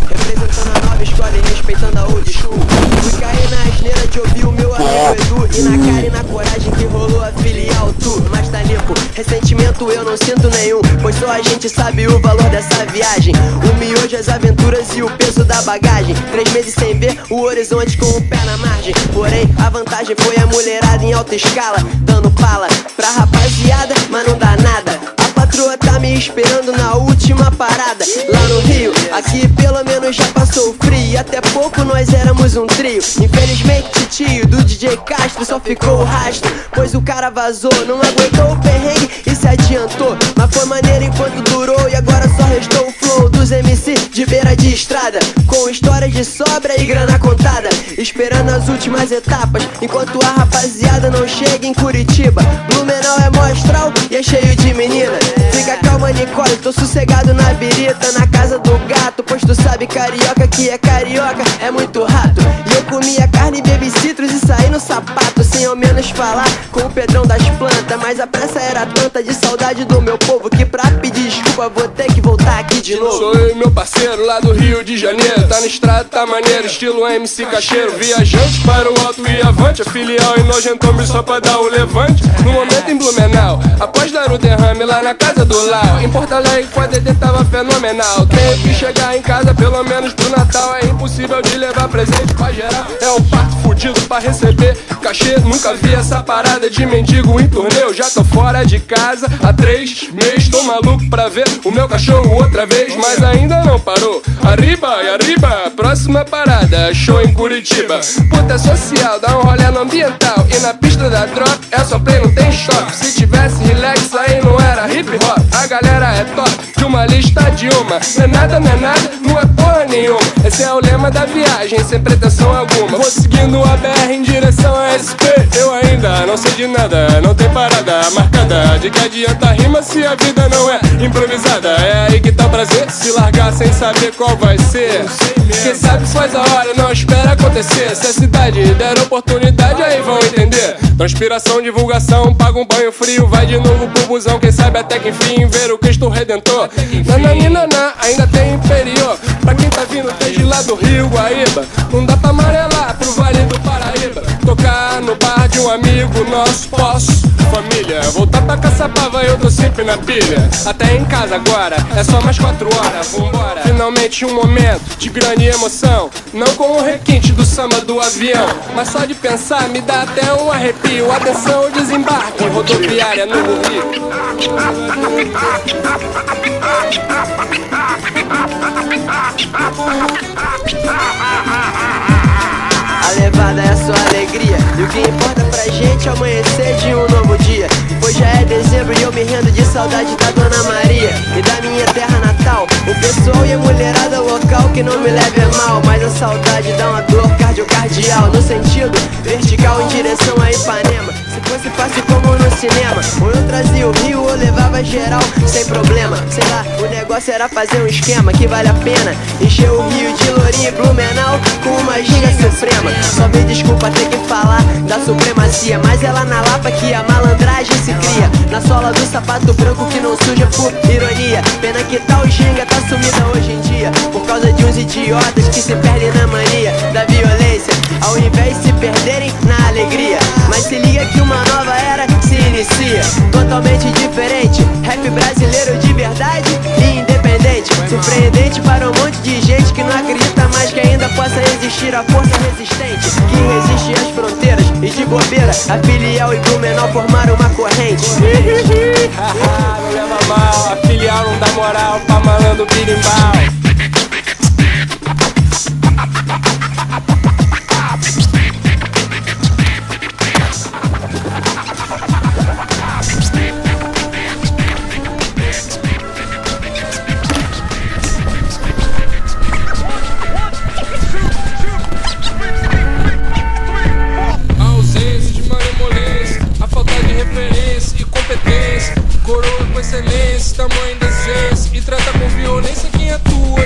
representando a nova escola e respeitando a old school. Fui cair na asneira de ouvir o meu amigo Edu, e na cara e na coragem que rolou a filial tu. Mas tá limpo, ressentimento eu não sinto nenhum, pois só a gente sabe o valor dessa viagem. O miojo, as aventuras e o peso da bagagem. 3 meses sem ver o horizonte com o pé na margem. Porém, a vantagem foi a mulherada em alta escala, dando pala pra rapaziada, mas não dá nada. A patroa tá me esperando na última parada, lá no Rio. Aqui pelo menos já passou o frio, e até pouco nós éramos um trio. Infelizmente, tio do DJ Castro só ficou o rastro, pois o cara vazou, não aguentou o perrengue e se adiantou. Mas foi maneiro enquanto durou, e agora só restou o flow dos MC de beira de estrada, com histórias de sobra e grana contada, esperando as últimas etapas, enquanto a rapaziada não chega em Curitiba. Blumenau é mó astral e é cheio de menina. Fica calma, Nicole, tô sossegado na birita, na casa do gato, pois tu sabe, carioca que é carioca, é muito rato. E eu comia carne, bebi citros e saí no sapato, sem ao menos falar com o Pedrão das plantas. Mas a pressa era tanta de saudade do meu povo, que pra pedir desculpa vou ter que voltar aqui de novo. Sou eu e meu parceiro lá do Rio de Janeiro, tá na estrada, tá maneiro, estilo MC Cacheiro. Viajante para o alto e avante, a filial e nojentome só pra dar o levante. No momento em Blumenau, após dar o derrame lá na casa do Lau. Em Porto Alegre com a DD tava fenomenal. Tenho que chegar em casa pelo menos pro Natal, é impossível de levar presente pra geral. É um parto fudido pra receber cachê, nunca vi essa parada de mendigo em turnê. Eu já tô fora de casa há 3 meses, tô maluco pra ver o meu cachorro outra vez, mas ainda não parou. Arriba e arriba, próxima parada, show em Curitiba. Puta social, dá um rolê no ambiental, e na pista da drop é só play, não tem stop. Se tivesse relax aí não era hip hop, a galera é top, de uma lista de uma. Não é nada, não é nada, não é porra nenhuma. Esse é o lema da viagem, sem pretensão alguma. Vou seguindo a BR em direção a SP. Eu ainda não sei de nada, não tem parada marcada. De que adianta rima se a vida não é improvisada? É aí que tá o prazer, se largar sem saber qual vai ser. Quem sabe faz a hora, não espera acontecer. Se a cidade der oportunidade, aí vão entender. Transpiração, divulgação, paga um banho frio, vai de novo pro busão. Quem sabe até que enfim ver o Cristo Redentor. Nananinaná, ainda tem inferior, pra quem tá vindo desde lá do Rio Guaíba. Não dá pra amarelar pro Vale do Paraíba. Tocar no bar de um amigo nosso, posso, família. Voltar pra Caçapava, eu tô sempre na pilha. Até em casa agora, é só mais 4 horas, vambora. Finalmente um momento de grande emoção, não com o requinte do samba do avião, mas só de pensar me dá até um arrepio. Atenção, desembarque, rodoviária no Rio. A levada é só alegria, e o que importa pra gente é amanhecer de um novo dia. Pois já é dezembro e eu me rendo de saudade da Dona Maria e da minha terra natal. O pessoal e a mulherada local, que não me leve a mal, mas a saudade dá uma dor cardiocardial, no sentido vertical em direção a Ipanema. Se fosse fácil como no cinema, ou eu trazia o Rio ou levava geral sem problema. Sei lá, o negócio era fazer um esquema que vale a pena, encher o Rio de Lourinho e Blumenau com uma giga suprema. Só me desculpa ter que falar da supremacia, mas é lá na Lapa que a malandragem se cria, na sola do sapato branco que não suja por ironia. Pena que tal ginga tá sumida hoje em dia, por causa de uns idiotas que se perdem na mania da violência, ao invés de se perderem na alegria. Mas se liga que uma nova era se inicia, totalmente diferente, rap brasileiro de verdade e independente. Surpreendente para um monte de gente que não acredita mais que ainda possa existir a força resistente que resiste às fronteiras, e de bobeira a filial e Blumenau formaram uma corrente. Não leva mal, a filial não dá moral pra malandro birimbau. Coroa com excelência, tamanho decência, e trata com violência quem atua.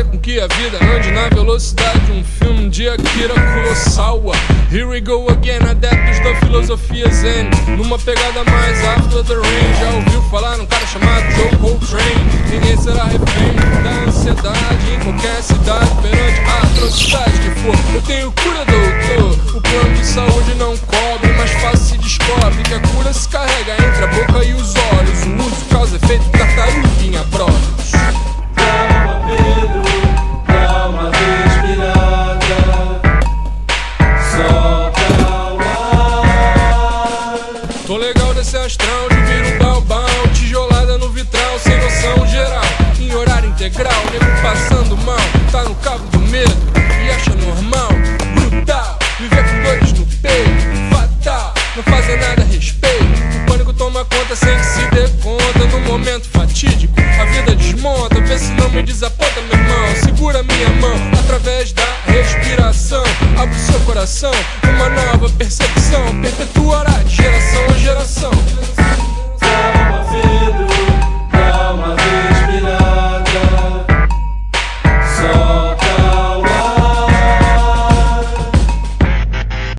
com que a vida ande na velocidade de um filme de Akira Kurosawa. Here we go again, adeptos da filosofia zen, numa pegada mais after the rain. Já ouviu falar num cara chamado Joe Coltrane? Ninguém será refém da ansiedade em qualquer cidade perante a atrocidade que for. Eu tenho cura, doutor, o plano de saúde não cobre, mas fácil se descobre que a cura se carrega entre a boca e os olhos. O uso causa efeito tartaruguinha próprios. Calma, Pedro, dá uma respirada, solta o ar. Tô legal desse astral, divino balbal, tijolada no vitral, sem noção geral, em horário integral, nego passando mal, tá no cabo do medo e acha normal, brutal, viver com dores no peito, fatal, não fazer nada a respeito. O pânico toma conta sem que se dê conta, no momento fatídico a vida desmonta. Vê se não me desaponta, meu irmão, segura minha mão através da respiração, abre o seu coração, uma nova percepção.